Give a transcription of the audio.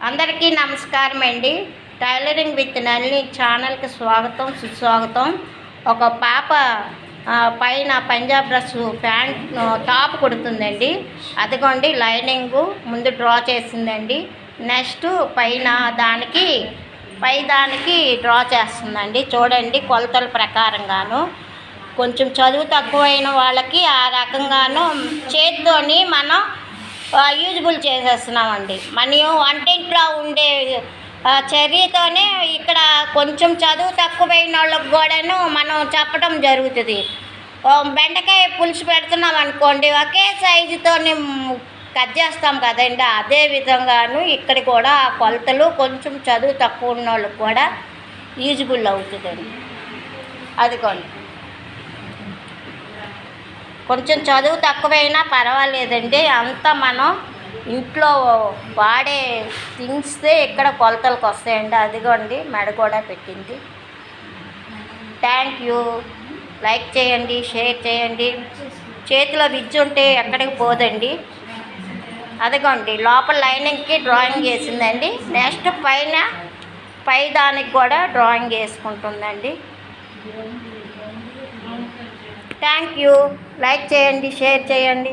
అందరికీ నమస్కారం అండి. టైలరింగ్ విత్ నళిని ఛానల్కి స్వాగతం సుస్వాగతం. ఒక పాప పైన పంజాబ్ డ్రెస్ ప్యాంట్ టాప్ కుడుతుందండి. అదిగోండి లైనింగ్ ముందు డ్రా చేసిందండి. నెక్స్ట్ పైన దానికి డ్రా చేస్తుందండి. చూడండి కొలతల ప్రకారంగాను కొంచెం చదువు తక్కువైన వాళ్ళకి ఆ రకంగాను చేత్తోని మనం యూజ్బుల్ చేసేస్తున్నామండి. మనం వంటింట్లో ఉండే చర్యతోనే ఇక్కడ కొంచెం చదువు తక్కువైన వాళ్ళకి కూడాను మనం చెప్పడం జరుగుతుంది. బెండకాయ పులుసు పెడుతున్నాం అనుకోండి, ఒకే సైజుతోని కట్ చేస్తాం కదండి. అదే విధంగాను ఇక్కడ కూడా ఆ కొలతలు కొంచెం చదువు తక్కువ ఉన్న వాళ్ళకి కూడా యూజ్బుల్ అవుతుందండి. అదిగోండి కొంచెం చదువు తక్కువైనా పర్వాలేదండి. అంతా మనం ఇంట్లో వాడే థింగ్స్తే ఇక్కడ కొలతలకు వస్తాయండి. అదిగోండి మెడ కూడా పెట్టింది. Thank you. లైక్ చేయండి, షేర్ చేయండి. చేతిలో విద్య ఉంటే ఎక్కడికి పోదండి. అదిగోండి లోపల లైనింగ్కి డ్రాయింగ్ వేసిందండి. నెక్స్ట్ పై దానికి కూడా డ్రాయింగ్ వేసుకుంటుందండి. Thank you. లైక్ చేయండి, షేర్ చేయండి.